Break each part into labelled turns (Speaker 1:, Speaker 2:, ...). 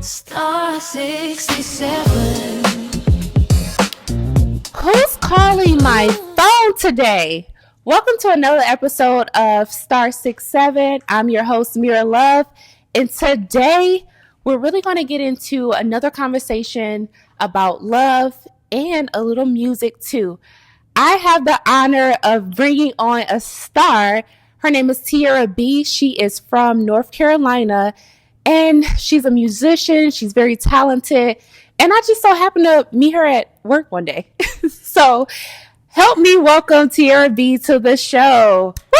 Speaker 1: Star 67.
Speaker 2: Who's calling my phone today? Welcome to another episode of Star 67. I'm your host, Mira Love. And today, we're really going to get into another conversation about love and a little music too. I have the honor of bringing on a star. Her name is Tierra B. She is from North Carolina. And she's a musician. She's very talented. And I just so happened to meet her at work one day. So help me welcome Tierra B to the show. Woo!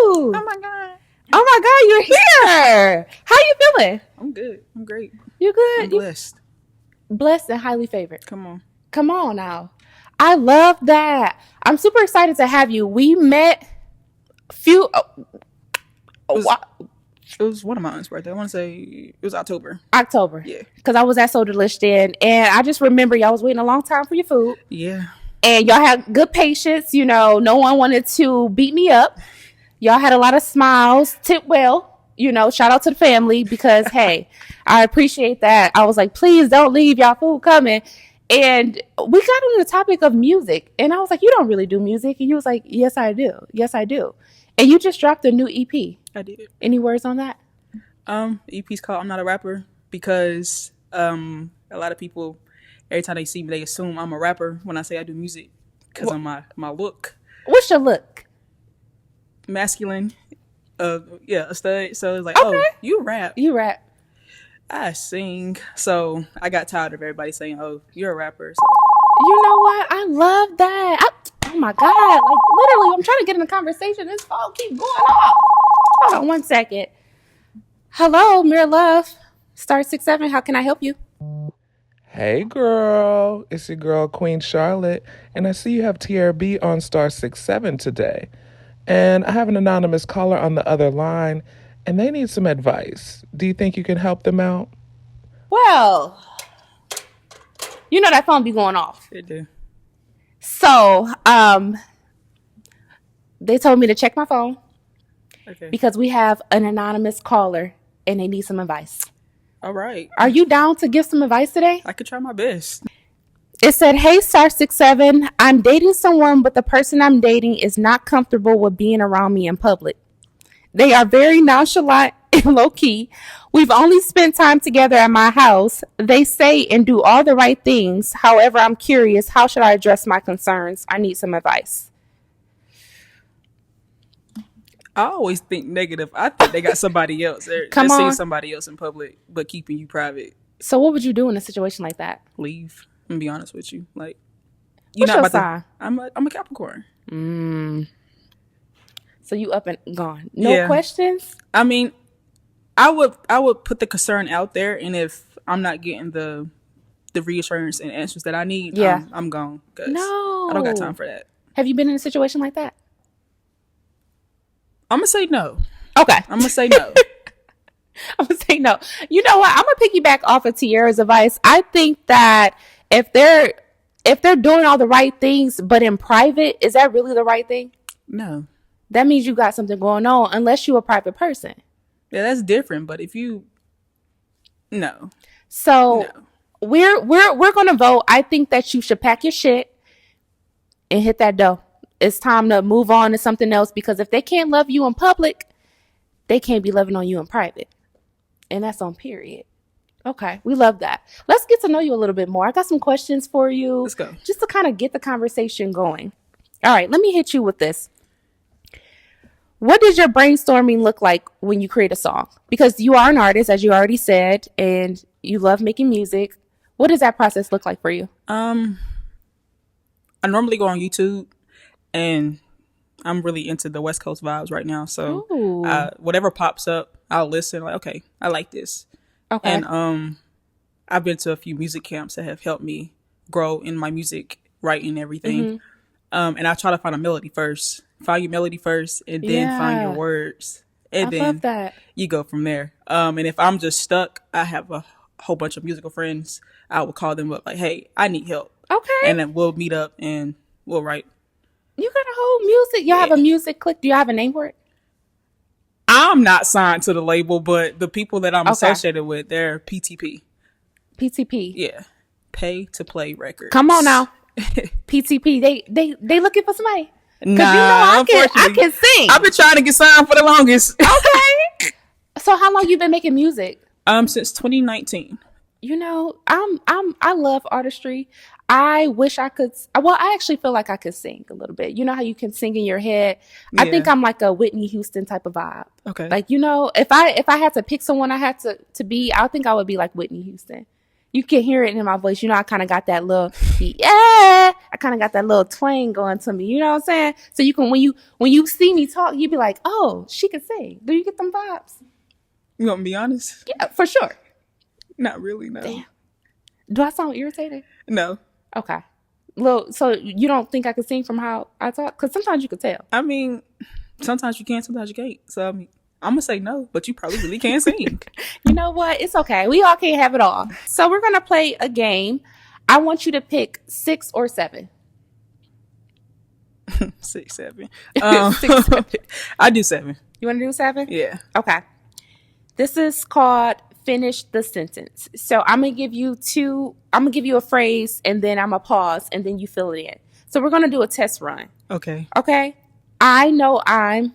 Speaker 3: Oh my God.
Speaker 2: Oh my God, you're here. How you feeling?
Speaker 3: I'm good. I'm great.
Speaker 2: You good?
Speaker 3: I'm blessed.
Speaker 2: Blessed and highly favored.
Speaker 3: Come on.
Speaker 2: Come on now. I love that. I'm super excited to have you. We met
Speaker 3: It was one of my aunt's birthday. I want to say it was October. Yeah.
Speaker 2: Because I was at Soda Liston, and I just remember y'all was waiting a long time for your food.
Speaker 3: Yeah.
Speaker 2: And y'all had good patience. You know, no one wanted to beat me up. Y'all had a lot of smiles. Tip well. You know, shout out to the family because, hey, I appreciate that. I was like, please don't leave. Y'all food coming. And we got on the topic of music. And I was like, you don't really do music. And you was like, yes, I do. Yes, I do. And you just dropped a new EP.
Speaker 3: I did.
Speaker 2: Any words on that?
Speaker 3: EP's called I'm Not a Rapper because a lot of people, every time they see me, they assume I'm a rapper when I say I do music because of my look.
Speaker 2: What's your look?
Speaker 3: Masculine. A stud. So it's like,
Speaker 2: Okay.
Speaker 3: oh, you rap.
Speaker 2: You rap.
Speaker 3: I sing. So I got tired of everybody saying, oh, you're a rapper. So.
Speaker 2: You know what? I love that. Oh my God. Like literally, I'm trying to get in a conversation. This phone keep going off. Hold on 1 second. Hello, Mira Love. Star 67. How can I help you?
Speaker 4: Hey girl, it's your girl Queen Charlotte, and I see you have Tierra B on Star 67 today. And I have an anonymous caller on the other line, and they need some advice. Do you think you can help them out?
Speaker 2: Well, you know that phone be going off.
Speaker 3: It do.
Speaker 2: So, they told me to check my phone.
Speaker 3: Okay.
Speaker 2: Because we have an anonymous caller and they need some advice.
Speaker 3: All right.
Speaker 2: Are you down to give some advice today?
Speaker 3: I could try my best.
Speaker 2: It said, hey, Star 67, I'm dating someone, but the person I'm dating is not comfortable with being around me in public. They are very nonchalant and low key. We've only spent time together at my house. They say and do all the right things. However, I'm curious, how should I address my concerns? I need some advice.
Speaker 3: I always think negative. I think they got somebody else. They're seeing somebody else in public, but keeping you private.
Speaker 2: So what would you do in a situation like that?
Speaker 3: Leave. I'm gonna be honest with you. Like,
Speaker 2: you're not about sign?
Speaker 3: I'm a Capricorn.
Speaker 2: So you up and gone. No questions?
Speaker 3: I mean, I would put the concern out there, and if I'm not getting the reassurance and answers that I need, I'm gone.
Speaker 2: No,
Speaker 3: I don't got time for that.
Speaker 2: Have you been in a situation like that?
Speaker 3: I'm gonna say no.
Speaker 2: Okay.
Speaker 3: I'm gonna say no.
Speaker 2: I'm gonna say no. You know what? I'm gonna piggyback off of Tierra's advice. I think that if they're doing all the right things, but in private, is that really the right thing?
Speaker 3: No.
Speaker 2: That means you got something going on, unless you're a private person.
Speaker 3: Yeah, that's different. But if you, no.
Speaker 2: So we're gonna vote. I think that you should pack your shit and hit that dough. It's time to move on to something else, because if they can't love you in public, they can't be loving on you in private. And that's on period. Okay, we love that. Let's get to know you a little bit more. I got some questions for you.
Speaker 3: Let's go.
Speaker 2: Just to kind of get the conversation going. All right, let me hit you with this. What does your brainstorming look like when you create a song? Because you are an artist, as you already said, and you love making music. What does that process look like for you?
Speaker 3: I normally go on YouTube, and I'm really into the West Coast vibes right now. So whatever pops up, I'll listen. Like, okay, I like this.
Speaker 2: Okay.
Speaker 3: And I've been to a few music camps that have helped me grow in my music writing and everything. And I try to find a melody first. Find your melody first, and then find your words. And then
Speaker 2: love that.
Speaker 3: You go from there. And if I'm just stuck, I have a whole bunch of musical friends. I will call them up like, hey, I need help.
Speaker 2: Okay.
Speaker 3: And then we'll meet up and we'll write.
Speaker 2: You got a whole music. You have a music clique. Do you have a name for it?
Speaker 3: I'm not signed to the label, but the people that I'm
Speaker 2: Okay.
Speaker 3: associated with, they're PTP.
Speaker 2: PTP.
Speaker 3: Yeah. Pay to Play Records.
Speaker 2: Come on now. PTP. They looking for somebody.
Speaker 3: Nah,
Speaker 2: You know I
Speaker 3: unfortunately,
Speaker 2: can sing.
Speaker 3: I've been trying to get signed for the longest.
Speaker 2: Okay. So how long you been making music?
Speaker 3: Since 2019.
Speaker 2: You know, I love artistry. I wish I could. Well, I actually feel like I could sing a little bit. You know how you can sing in your head. I think
Speaker 3: Yeah.
Speaker 2: I'm like a Whitney Houston type of vibe.
Speaker 3: Okay.
Speaker 2: Like, you know, if I had to pick someone I had to be, I think I would be like Whitney Houston. You can hear it in my voice. You know, I kind of got that little I kind of got that little twang going to me. You know what I'm saying? So you can when you see me talk, you be like, oh, she can sing. Do you get them vibes?
Speaker 3: You want me to be honest?
Speaker 2: Yeah, for sure.
Speaker 3: Not really, no.
Speaker 2: Damn. Do I sound irritated?
Speaker 3: No.
Speaker 2: Okay. Well, so you don't think I could sing from how I talk? Because sometimes you could tell.
Speaker 3: I mean, sometimes you can, sometimes you can't. So, I mean, I'm going to say no, but you probably really can sing.
Speaker 2: You know what? It's okay. We all can't have it all. So we're going to play a game. I want you to pick 6 or 7.
Speaker 3: 6, 7.
Speaker 2: 6, 7.
Speaker 3: I do 7.
Speaker 2: You want to do 7?
Speaker 3: Yeah.
Speaker 2: Okay. This is called Finish the Sentence. So I'm going to give you a phrase and then I'm going to pause and then you fill it in. So we're going to do a test run.
Speaker 3: Okay.
Speaker 2: Okay? I know I'm.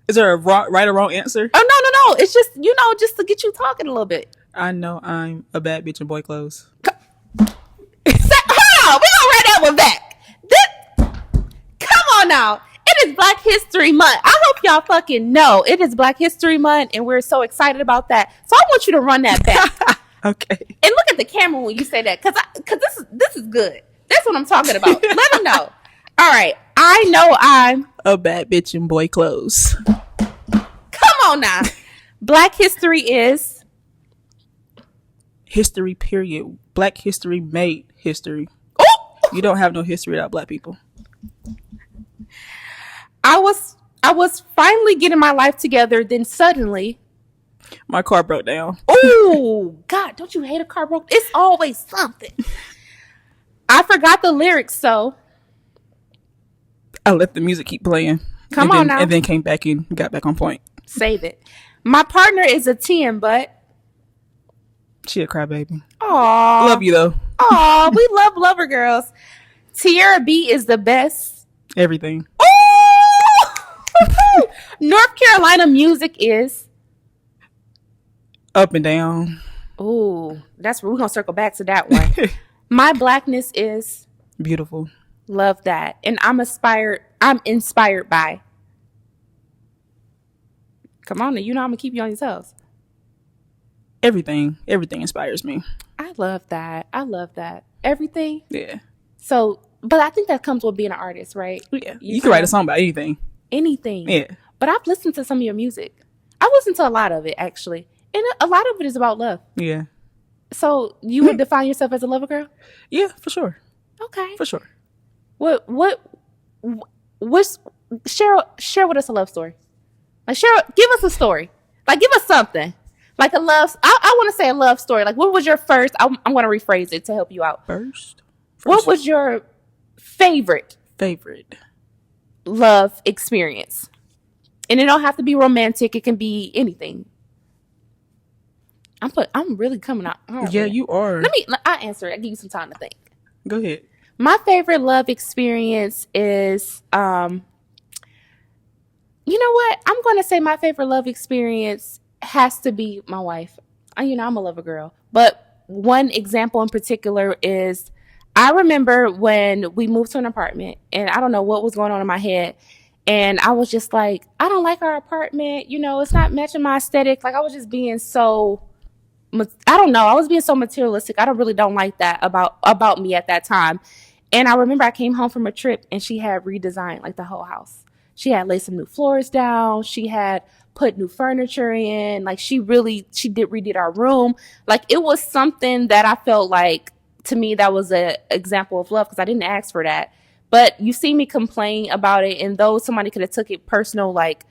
Speaker 3: Is there a right or wrong answer?
Speaker 2: Oh, no. It's just, you know, just to get you talking a little bit.
Speaker 3: I know I'm a bad bitch in boy clothes.
Speaker 2: Hold on. We're going to run that one back. Come on now. It is Black History Month. I hope y'all fucking know it is Black History Month and we're so excited about that. So I want you to run that back.
Speaker 3: Okay.
Speaker 2: And look at the camera when you say that, cause this is good. That's what I'm talking about. Let them know. All right, I know I'm
Speaker 3: A bad bitch in boy clothes.
Speaker 2: Come on now. Black history is
Speaker 3: History, period. Black history made history.
Speaker 2: Oh,
Speaker 3: You don't have no history without black people.
Speaker 2: I was finally getting my life together. Then suddenly,
Speaker 3: My car broke down.
Speaker 2: oh God, don't you hate a car broke? It's always something. I forgot the lyrics, so
Speaker 3: I let the music keep playing.
Speaker 2: Come
Speaker 3: and
Speaker 2: on
Speaker 3: then,
Speaker 2: now.
Speaker 3: And then came back in, got back on point.
Speaker 2: save it. My partner is a 10, but
Speaker 3: She a crybaby.
Speaker 2: aw,
Speaker 3: Love you though.
Speaker 2: aw, we love lover girls. Tierra B is the best.
Speaker 3: Everything.
Speaker 2: Oh! North Carolina music is.
Speaker 3: Up and down.
Speaker 2: Oh, that's where we're gonna circle back to that one. My blackness is.
Speaker 3: Beautiful.
Speaker 2: Love that, and I'm inspired by. Come on, you know I'm gonna keep you on your toes.
Speaker 3: Everything inspires me.
Speaker 2: I love that. Everything.
Speaker 3: Yeah.
Speaker 2: So, but I think that comes with being an artist, right?
Speaker 3: Yeah. You can write a song about anything.
Speaker 2: Anything.
Speaker 3: Yeah.
Speaker 2: But I've listened to some of your music. I've listened to a lot of it actually, and a lot of it is about love.
Speaker 3: Yeah.
Speaker 2: So you would define yourself as a lover girl?
Speaker 3: Yeah, for sure.
Speaker 2: Okay.
Speaker 3: For sure.
Speaker 2: What's share with us a love story? Like give us a story. Like give us something. Like a love. I want to say a love story. Like what was your first? I'm going to rephrase it to help you out.
Speaker 3: First
Speaker 2: What was your favorite love experience? And it don't have to be romantic. It can be anything. I'm really coming out.
Speaker 3: Yeah, you are.
Speaker 2: I'll answer it. I'll give you some time to think.
Speaker 3: Go ahead.
Speaker 2: My favorite love experience is, you know what? I'm going to say my favorite love experience has to be my wife. You know, I'm a lover girl. But one example in particular is I remember when we moved to an apartment and I don't know what was going on in my head. And I was just like, I don't like our apartment. You know, it's not matching my aesthetic. Like I was just being so, I don't know. I was being so materialistic. I don't like that about me at that time. And I remember I came home from a trip and she had redesigned like the whole house. She had laid some new floors down. She had put new furniture in. Like redid our room. Like it was something that I felt like, to me, that was an example of love because I didn't ask for that. But you see me complain about it, and though somebody could have took it personal, like,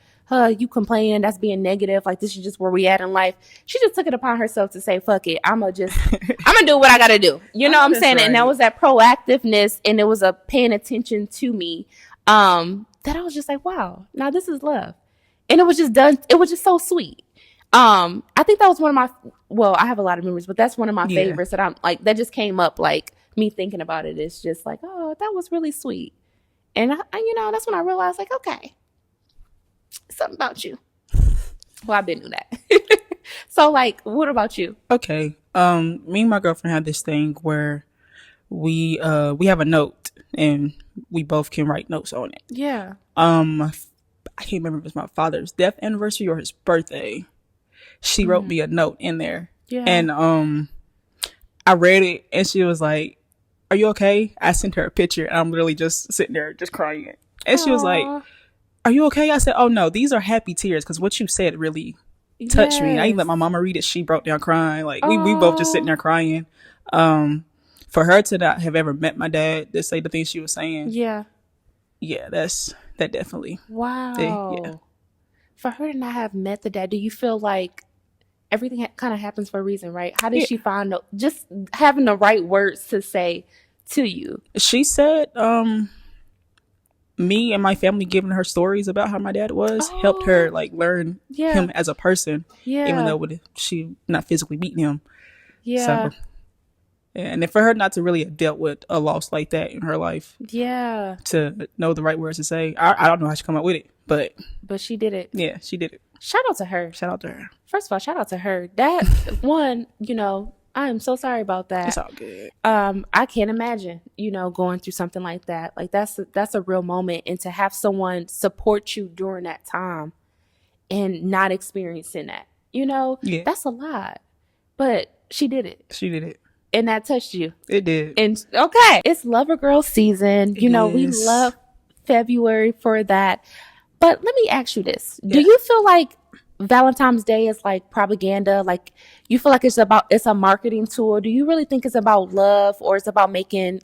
Speaker 2: you complaining, that's being negative, like this is just where we at in life. She just took it upon herself to say, fuck it, I'm gonna do what I gotta do. You know what I'm saying? Right. And that was that proactiveness, and it was a paying attention to me. that I was just like, wow, now this is love. And it was just done. It was just so sweet. I think that was one of my, well, I have a lot of memories, but that's one of my favorites that I'm like, that just came up, like me thinking about it. It's just like, oh, that was really sweet. And I that's when I realized, like, okay, something about you. Well, I've been doing that. So, like, what about you?
Speaker 3: Okay. Me and my girlfriend had this thing where we have a note and we both can write notes on it.
Speaker 2: Yeah.
Speaker 3: I can't remember if it's my father's death anniversary or his birthday. She wrote me a note in there.
Speaker 2: Yeah.
Speaker 3: And I read it and she was like, "Are you okay?" I sent her a picture and I'm literally just sitting there just crying. And she was like, "Are you okay?" I said, "Oh no, these are happy tears because what you said really touched me." I even let my mama read it. She broke down crying. Like we both just sitting there crying. For her to not have ever met my dad to say the things she was saying. Yeah, that definitely.
Speaker 2: Wow.
Speaker 3: Yeah.
Speaker 2: For her to not have met the dad, do you feel like everything kind of happens for a reason, right? How did she find just having the right words to say to you?
Speaker 3: She said, me and my family giving her stories about how my dad was helped her like learn him as a person, even though she not physically meeting him. So, and for her not to really have dealt with a loss like that in her life, to know the right words to say, I don't know how she come up with it, but
Speaker 2: she did it.
Speaker 3: Yeah, she did it.
Speaker 2: Shout out to her.
Speaker 3: Shout out to her.
Speaker 2: First of all, shout out to her. That one, I am so sorry about that.
Speaker 3: It's all good.
Speaker 2: I can't imagine, going through something like that. Like that's a real moment, and to have someone support you during that time and not experiencing that, that's a lot. But she did it.
Speaker 3: She did it.
Speaker 2: And that touched you.
Speaker 3: It did.
Speaker 2: And okay, it's Lover Girl season. We love February for that. But let me ask you this. Do you feel like Valentine's Day is like propaganda? Like you feel like it's a marketing tool? Do you really think it's about love, or it's about making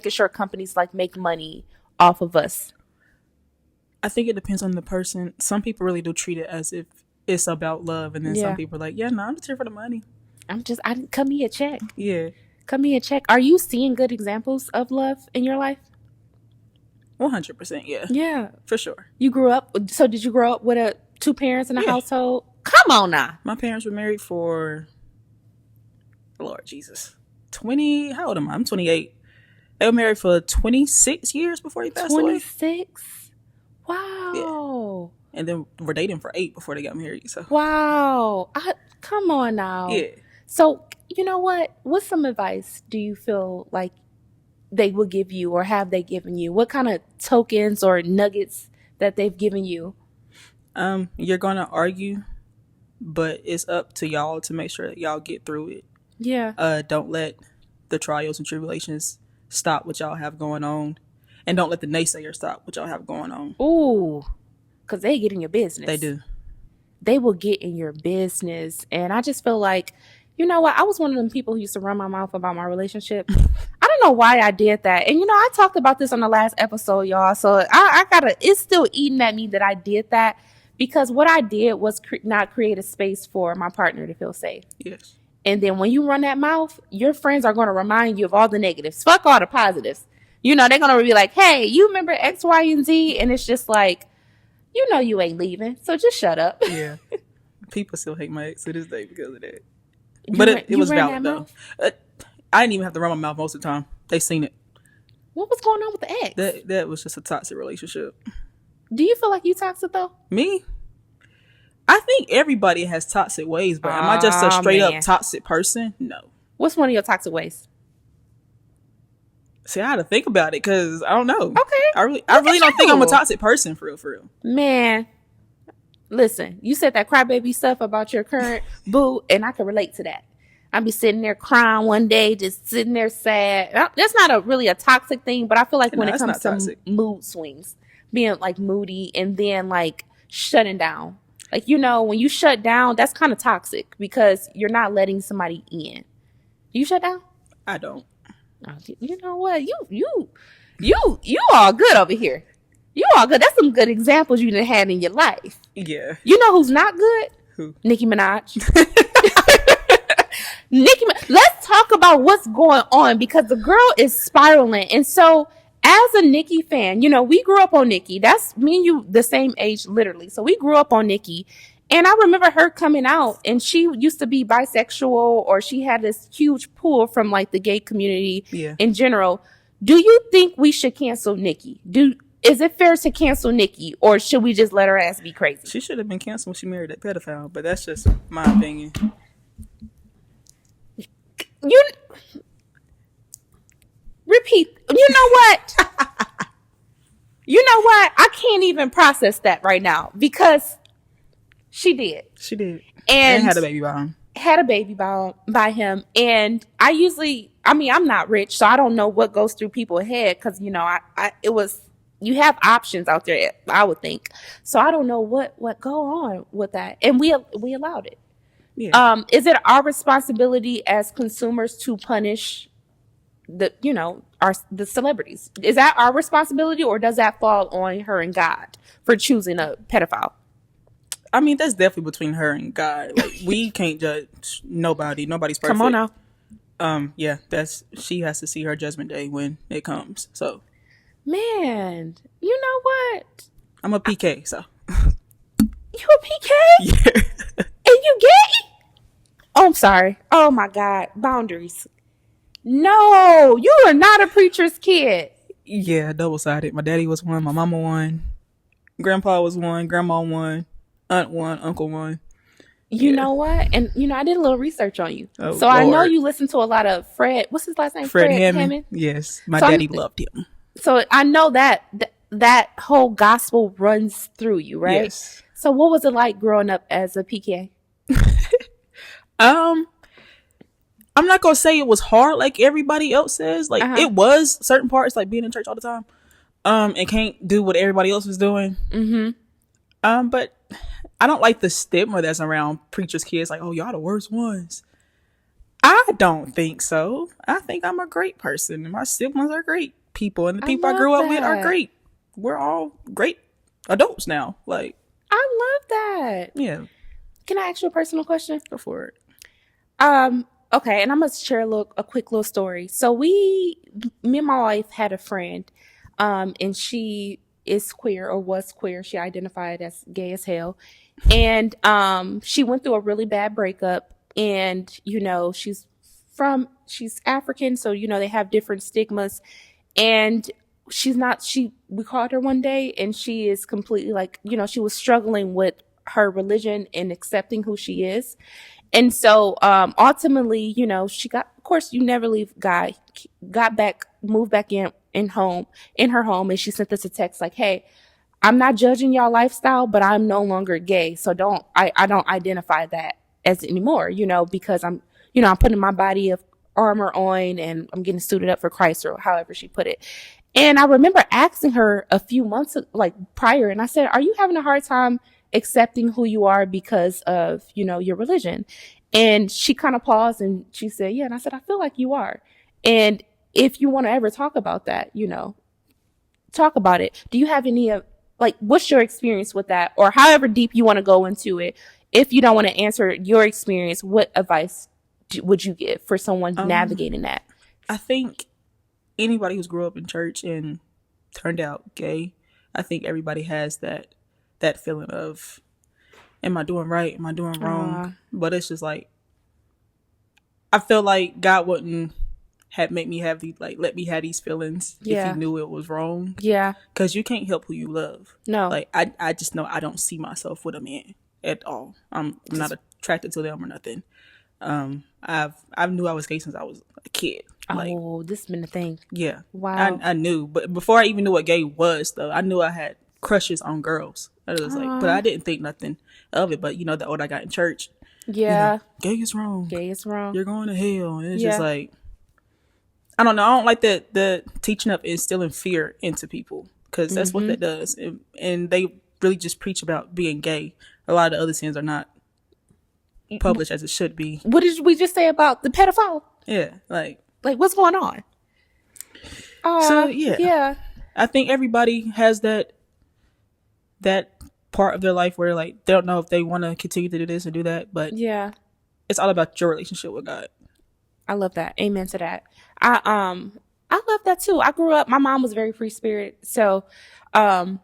Speaker 2: sure companies like make money off of us?
Speaker 3: I think it depends on the person. Some people really do treat it as if it's about love, and then some people are like, yeah, no, I'm just here for the money.
Speaker 2: I cut me a check.
Speaker 3: Yeah.
Speaker 2: Cut me a check. Are you seeing good examples of love in your life?
Speaker 3: 100%, yeah.
Speaker 2: Yeah.
Speaker 3: For sure.
Speaker 2: You grew up, so did you grow up with two parents in a household? Come on now.
Speaker 3: My parents were married for, Lord Jesus, 20, how old am I? I'm 28. They were married for 26 years before he passed away.
Speaker 2: 26? Wow.
Speaker 3: Yeah. And then were dating for 8 before they got married. So.
Speaker 2: Wow. Come on now.
Speaker 3: Yeah.
Speaker 2: So, you know what? What's some advice do you feel like they will give you, or have they given you? What kind of tokens or nuggets that they've given you?
Speaker 3: You're going to argue, but it's up to y'all to make sure that y'all get through it. Yeah. Don't let the trials and tribulations stop what y'all have going on. And don't let the naysayers stop what y'all have going on.
Speaker 2: Ooh, because they get in your business.
Speaker 3: They do.
Speaker 2: They will get in your business. And I just feel like, you know what? I was one of them people who used to run my mouth about my relationship. I don't know why I did that. And, I talked about this on the last episode, y'all. So it's still eating at me that I did that, because what I did was not create a space for my partner to feel safe.
Speaker 3: Yes.
Speaker 2: And then when you run that mouth, your friends are going to remind you of all the negatives. Fuck all the positives. They're going to be like, hey, you remember X, Y, and Z? And it's just like, you ain't leaving. So just shut up.
Speaker 3: Yeah. People still hate my ex to this day because of that. But it was valid, though. I didn't even have to run my mouth most of the time. They seen it.
Speaker 2: What was going on with the ex?
Speaker 3: That was just a toxic relationship.
Speaker 2: Do you feel like you toxic, though?
Speaker 3: Me? I think everybody has toxic ways, but am I just a straight up toxic person? No.
Speaker 2: What's one of your toxic ways?
Speaker 3: See, I had to think about it because I don't know. Okay. I really don't think I'm a toxic person, for real.
Speaker 2: Man, listen, you said that crybaby stuff about your current boo, and I can relate to that. I'd be sitting there crying one day, just sitting there sad. That's not really a toxic thing, but I feel like when it comes to mood swings, being like moody and then like shutting down. Like, when you shut down, that's kind of toxic because you're not letting somebody in. Do you shut down?
Speaker 3: I don't.
Speaker 2: Oh, you know what? You all good over here. You all good. That's some good examples you done had in your life.
Speaker 3: Yeah.
Speaker 2: You know who's not good?
Speaker 3: Who?
Speaker 2: Nicki Minaj. Let's talk about what's going on, because the girl is spiraling. And so as a Nicki fan, you know, we grew up on Nicki. That's me and you the same age, literally. So we grew up on Nicki. And I remember her coming out, and she used to be bisexual, or she had this huge pull from like the gay community in general. Do you think we should cancel Nicki? Is it fair to cancel Nicki, or should we just let her ass be crazy?
Speaker 3: She should have been canceled when she married that pedophile, but that's just my opinion.
Speaker 2: Repeat. You know what? You know what? I can't even process that right now because she did.
Speaker 3: She did.
Speaker 2: And
Speaker 3: had a baby by him.
Speaker 2: Had a baby by him. And I'm not rich, so I don't know what goes through people's head because, you know, you have options out there, I would think. So I don't know what go on with that. And we allowed it. Yeah. Is it our responsibility as consumers to punish the celebrities? Is that our responsibility, or does that fall on her and God for choosing a pedophile?
Speaker 3: I mean, that's definitely between her and God. Like, we can't judge nobody. Nobody's perfect.
Speaker 2: Come on now.
Speaker 3: Yeah, she has to see her judgment day when it comes. So,
Speaker 2: man, you know what?
Speaker 3: I'm a PK, so.
Speaker 2: You a PK?
Speaker 3: Yeah.
Speaker 2: And you gay? Oh, I'm sorry. Oh my God, boundaries. No, you are not a preacher's kid.
Speaker 3: Yeah, double-sided. My daddy was one, my mama one, grandpa was one, grandma one, aunt one, uncle one.
Speaker 2: You know what? And, you know, I did a little research on you.
Speaker 3: Oh,
Speaker 2: so
Speaker 3: Lord.
Speaker 2: I know you listen to a lot of Fred. What's his last name?
Speaker 3: Fred Hammond. Yes. My daddy loved him.
Speaker 2: So I know that whole gospel runs through you, right?
Speaker 3: Yes.
Speaker 2: So what was it like growing up as a PK?
Speaker 3: I'm not going to say it was hard like everybody else says. Like, it was certain parts, like being in church all the time. And can't do what everybody else was doing. Mm-hmm. But I don't like the stigma that's around preachers' kids. Like, oh, y'all the worst ones. I don't think so. I think I'm a great person. And my siblings are great people. And the people I grew up with are great. We're all great adults now. Like,
Speaker 2: I love that.
Speaker 3: Yeah.
Speaker 2: Can I ask you a personal question?
Speaker 3: Go for it.
Speaker 2: Okay, and I'm gonna share a quick little story. So me and my wife had a friend, and she is queer, or was queer. She identified as gay as hell, and she went through a really bad breakup. And you know, she's African, so you know they have different stigmas. And we called her one day, and she is completely like, you know, she was struggling with her religion and accepting who she is. And so, ultimately, you know, of course, you never leave God, moved back in her home. And she sent us a text like, hey, I'm not judging y'all lifestyle, but I'm no longer gay. So I don't identify that as anymore, you know, because I'm putting my body of armor on and I'm getting suited up for Christ, or however she put it. And I remember asking her a few months prior, and I said, are you having a hard time accepting who you are because of, you know, your religion? And she kind of paused and she said, yeah. And I said, I feel like you are. And if you want to ever talk about that, you know, talk about it. Do you have any what's your experience with that? Or however deep you want to go into it. If you don't want to answer your experience, what advice would you give for someone navigating that?
Speaker 3: I think anybody who's grew up in church and turned out gay, I think everybody has that feeling of, am I doing right? Am I doing wrong? But it's just like, I feel like God wouldn't let me have these feelings if he knew it was wrong. Yeah. Because you can't help who you love. No. Like, I just know I don't see myself with a man at all. I'm not attracted to them or nothing. I knew I was gay since I was a kid.
Speaker 2: This has been a thing.
Speaker 3: Yeah.
Speaker 2: Wow.
Speaker 3: I knew. But before I even knew what gay was, though, I knew I had crushes on girls. I was like, but I didn't think nothing of it. But, you know, the older I got in church, yeah, you know, gay is wrong.
Speaker 2: Gay is wrong.
Speaker 3: You're going to hell. And it's just like, I don't know. I don't like the teaching of instilling fear into people, because that's what that does. And they really just preach about being gay. A lot of the other sins are not published as it should be.
Speaker 2: What did we just say about the pedophile?
Speaker 3: Yeah, like
Speaker 2: what's going on?
Speaker 3: Yeah. I think everybody has that part of their life where like they don't know if they want to continue to do this or do that, but yeah, it's all about your relationship with God.
Speaker 2: I love that. Amen to that. I love that too. I grew up, my mom was very free spirit. So um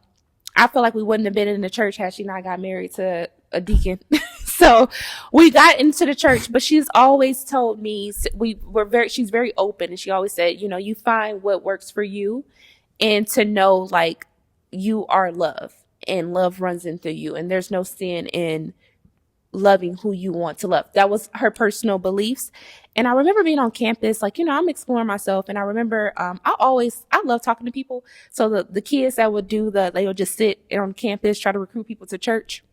Speaker 2: I feel like we wouldn't have been in the church had she not got married to a deacon. So we got into the church, but she's always told me she's very open, and she always said, you know, you find what works for you, and to know like you are love and love runs into you, and there's no sin in loving who you want to love. That was her personal beliefs. And I remember being on campus, like, you know, I'm exploring myself. And I remember, I love talking to people. So the kids that would they would just sit on campus, try to recruit people to church.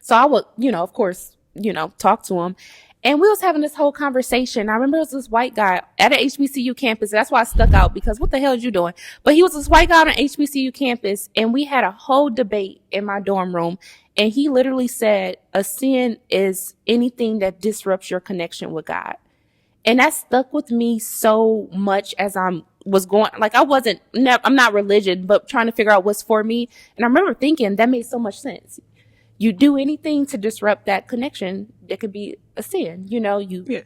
Speaker 2: So I would, you know, of course, you know, talk to them. And we was having this whole conversation. I remember it was this white guy at an HBCU campus. That's why I stuck out, because what the hell is you doing? But he was this white guy on an HBCU campus, and we had a whole debate in my dorm room. And he literally said, a sin is anything that disrupts your connection with God. And that stuck with me so much as was going, like I'm not religious, but trying to figure out what's for me. And I remember thinking that made so much sense. You do anything to disrupt that connection, that could be a sin. You know, you're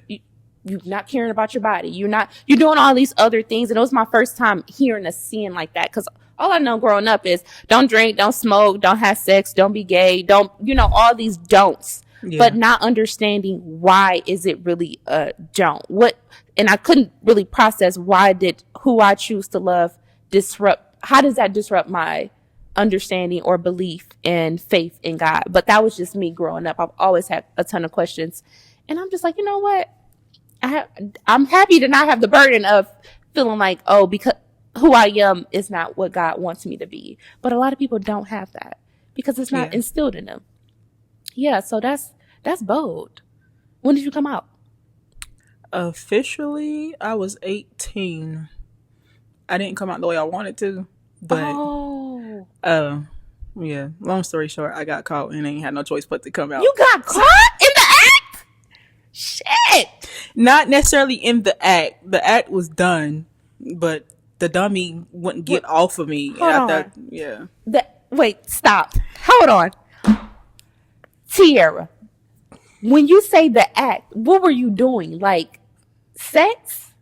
Speaker 2: not caring about your body. You're doing all these other things. And it was my first time hearing a sin like that. Cause all I know growing up is don't drink, don't smoke, don't have sex, don't be gay, don't, you know, all these don'ts, but not understanding why is it really a don't. And I couldn't really process who I choose to love how does that disrupt my understanding or belief and faith in God? But that was just me growing up. I've always had a ton of questions, and I'm just like, you know what? I'm happy to not have the burden of feeling like, oh, because who I am is not what God wants me to be. But a lot of people don't have that because it's not instilled in them. Yeah, so that's bold. When did you come out?
Speaker 3: Officially, I was 18. I didn't come out the way I wanted to, but yeah. Long story short, I got caught and ain't had no choice but to come out.
Speaker 2: You got caught in the act? Shit.
Speaker 3: Not necessarily in the act. The act was done, but the dummy wouldn't get off of me.
Speaker 2: Wait, stop. Hold on. Tierra, when you say the act, what were you doing? Like sex?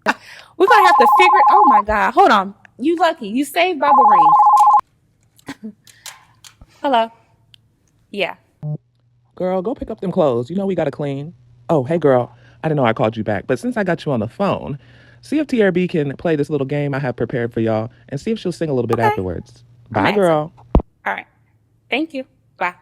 Speaker 2: We're gonna have to figure. Oh my God! Hold on. You lucky. You saved by the ring. Hello. Yeah.
Speaker 4: Girl, go pick up them clothes. You know we gotta clean. Oh, hey girl. I didn't know I called you back, but since I got you on the phone, see if Tierra B can play this little game I have prepared for y'all, and see if she'll sing a little bit afterwards. Bye, girl.
Speaker 2: All right. Thank you. Bye.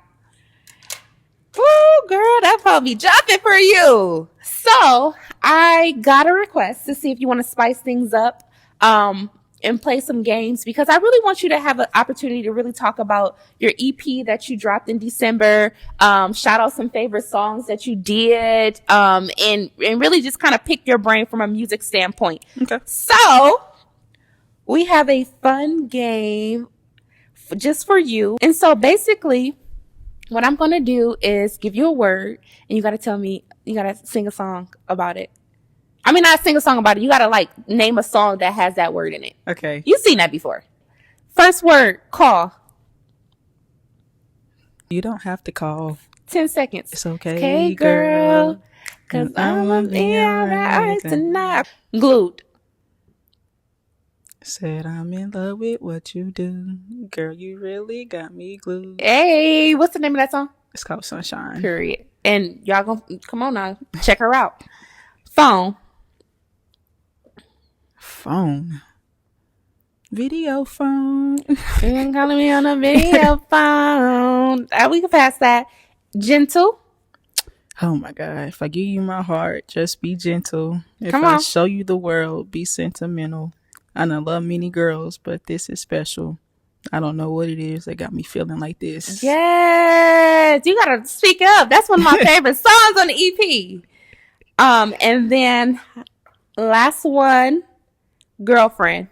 Speaker 2: Ooh, girl, that probably be jumping for you. So I got a request to see if you want to spice things up and play some games, because I really want you to have an opportunity to really talk about your EP that you dropped in December. Shout out some favorite songs that you did, and really just kind of pick your brain from a music standpoint.
Speaker 3: Okay.
Speaker 2: So we have a fun game just for you. And so basically what I'm going to do is give you a word, and you got to tell me, you got to sing a song about it. I mean, not sing a song about it. You got to like name a song that has that word in it.
Speaker 3: Okay.
Speaker 2: You've seen that before. First word, call.
Speaker 3: You don't have to call.
Speaker 2: 10 seconds.
Speaker 3: It's okay,
Speaker 2: Okay, girl. Cause I'm gonna be alright tonight. Glued.
Speaker 3: Said I'm in love with what you do. Girl, you really got me glued.
Speaker 2: Hey, what's the name of that song?
Speaker 3: It's called Sunshine.
Speaker 2: Period. And y'all gonna, come on now, check her out. Phone.
Speaker 3: Phone. Video phone.
Speaker 2: You're calling me on a video phone. We can pass that. Gentle.
Speaker 3: Oh my God. If I give you my heart, just be gentle. If
Speaker 2: Come
Speaker 3: I
Speaker 2: on.
Speaker 3: show you the world, be sentimental. I done love many girls, but this is special. I don't know what it is that got me feeling like this.
Speaker 2: Yes. You gotta speak up. That's one of my favorite songs on the EP. And then last one, girlfriend.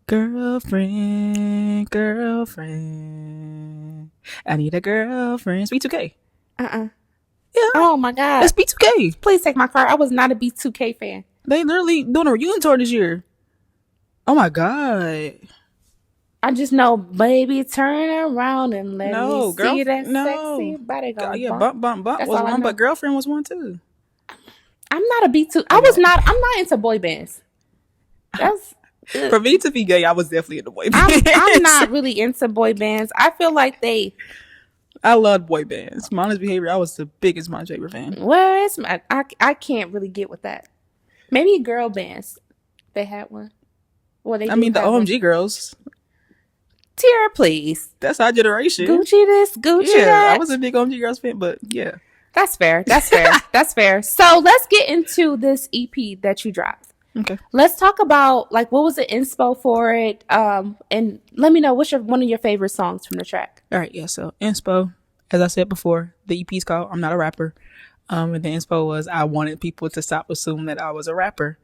Speaker 3: Girlfriend. I need a girlfriend. It's B2K.
Speaker 2: Yeah.
Speaker 3: Oh
Speaker 2: my God.
Speaker 3: That's B2K.
Speaker 2: Please take my car. I was not a B2K fan.
Speaker 3: They literally doing a reunion tour this year. Oh my God.
Speaker 2: I just know, baby, turn around and let me see that
Speaker 3: no.
Speaker 2: sexy body go.
Speaker 3: Yeah, bump
Speaker 2: That's
Speaker 3: was
Speaker 2: all I
Speaker 3: one,
Speaker 2: know.
Speaker 3: but girlfriend was one too.
Speaker 2: I'm not a B2. I'm not into boy bands. That's
Speaker 3: For me to be gay, I was definitely into boy bands.
Speaker 2: I'm not really into boy bands. I feel like
Speaker 3: I loved boy bands. Modest Behavior, I was the biggest Modest Behavior fan.
Speaker 2: well, I can't really get with that. Maybe girl bands. They had one. Well,
Speaker 3: the OMG girls.
Speaker 2: Tierra, please.
Speaker 3: That's our generation.
Speaker 2: Gucci this, Gucci
Speaker 3: yeah,
Speaker 2: that.
Speaker 3: I was a big OMG girls fan, but yeah.
Speaker 2: That's fair. That's fair. So let's get into this EP that you dropped.
Speaker 3: Okay.
Speaker 2: Let's talk about what was the inspo for it, and let me know what's one of your favorite songs from the track.
Speaker 3: All right, yeah. So inspo, as I said before, the EP is called "I'm Not a Rapper," and the inspo was I wanted people to stop assuming that I was a rapper,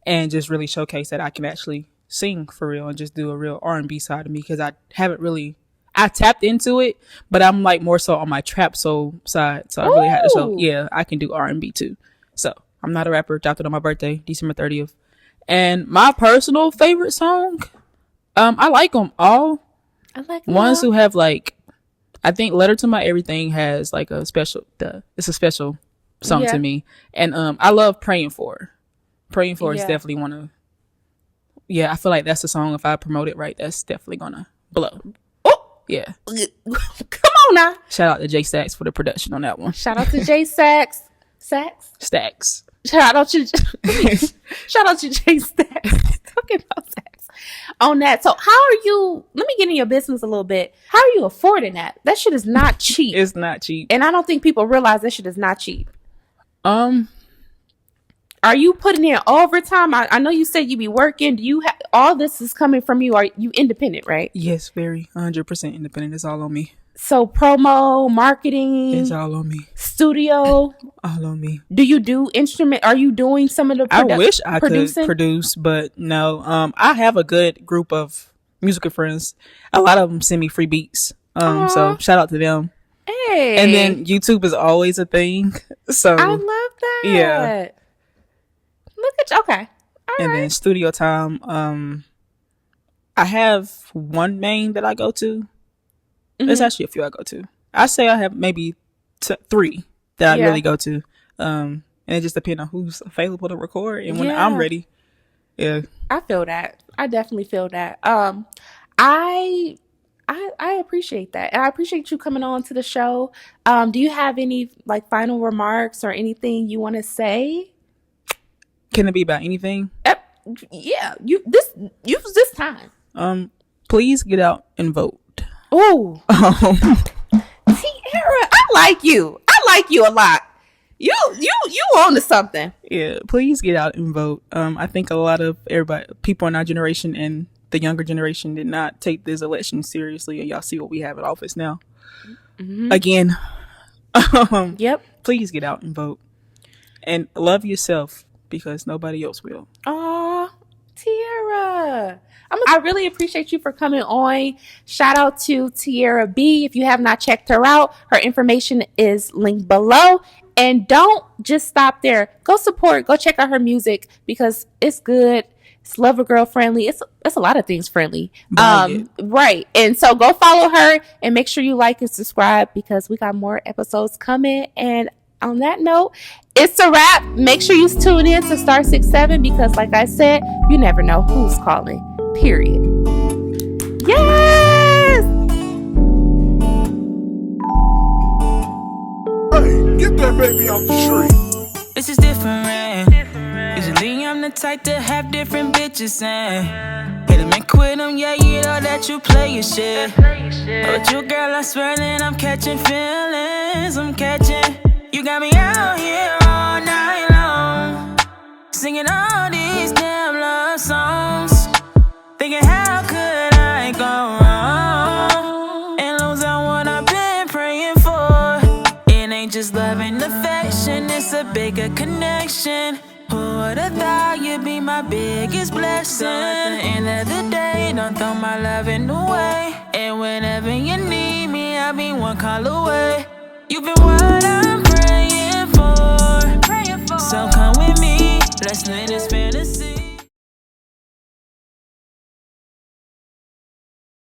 Speaker 3: and just really showcase that I can actually sing for real and just do a real R&B side of me because I haven't really. I tapped into it, but I'm more so on my trap soul side, so I really had to show. Yeah, I can do R&B too. So I'm Not a Rapper. Dropped it on my birthday, December 30th. And my personal favorite song, I like them all.
Speaker 2: I like them
Speaker 3: ones
Speaker 2: all.
Speaker 3: who have I think Letter to My Everything has a special. It's a special song to me, and I love Praying For. Praying For is definitely one of. Yeah, I feel like that's a song. If I promote it right, that's definitely gonna blow. Yeah.
Speaker 2: Come on now.
Speaker 3: Shout out to Jay Stacks for the production on that one.
Speaker 2: Shout out to Jay Stacks.
Speaker 3: Stacks.
Speaker 2: Shout out to Jay Stacks. Talking about Stacks. On that. So how are you, let me get in your business a little bit. How are you affording that? That shit is not cheap.
Speaker 3: It's not cheap.
Speaker 2: And I don't think people realize that shit is not cheap. Are you putting in overtime? I know you said you be working. Do you have all this is coming from you? Are you independent, right?
Speaker 3: Yes, very 100% independent. It's all on me.
Speaker 2: So promo, marketing,
Speaker 3: it's all on me.
Speaker 2: Studio,
Speaker 3: all on me.
Speaker 2: Do you do instrument? Are you doing some of the?
Speaker 3: I wish I could produce, but no. I have a good group of musical friends. A lot of them send me free beats. So shout out to them.
Speaker 2: Hey.
Speaker 3: And then YouTube is always a thing. So
Speaker 2: I love that.
Speaker 3: Yeah.
Speaker 2: Look at you. Okay.
Speaker 3: And then studio time. I have one main that I go to. Mm-hmm. There's actually a few I go to. I say I have maybe 3 that I really go to. And it just depends on who's available to record and when I'm ready. Yeah.
Speaker 2: I feel that. I definitely feel that. I appreciate that. And I appreciate you coming on to the show. Do you have any final remarks or anything you want to say?
Speaker 3: Can it be about anything?
Speaker 2: Yeah. Use this time.
Speaker 3: Please get out and vote.
Speaker 2: Oh. Tierra, I like you. I like you a lot. You on to something.
Speaker 3: Yeah, please get out and vote. I think a lot of people in our generation and the younger generation did not take this election seriously, and y'all see what we have in office now. Mm-hmm. Again.
Speaker 2: Yep.
Speaker 3: Please get out and vote. And love yourself because nobody else will.
Speaker 2: Aw, Tierra. I really appreciate you for coming on. Shout out to Tierra B. If you have not checked her out, her information is linked below. And don't just stop there. Go support. Go check out her music because it's good. It's lover girl friendly. It's a lot of things friendly. Right. And so go follow her and make sure you like and subscribe because we got more episodes coming. And on that note, it's a wrap. Make sure you tune in to Star 67 because like I said, you never know who's calling. Period. Yes!
Speaker 5: Hey, get that baby off the tree.
Speaker 6: This is different. Usually I'm the type to have different bitches saying hit them and quit them, yeah, you know that you play your shit. But you girl, I swear that I'm catching feelings. I'm catching. You got me out here all night long, singing all these damn love songs. Thinking how could I go wrong and lose out what I've been praying for. It ain't just love and affection, it's a bigger connection. Who would've thought you'd be my biggest blessing? So at the end of the day, don't throw my loving away. And whenever you need me, I'll be one call away. You've been what I'm praying for. So come with me, let's live this fantasy.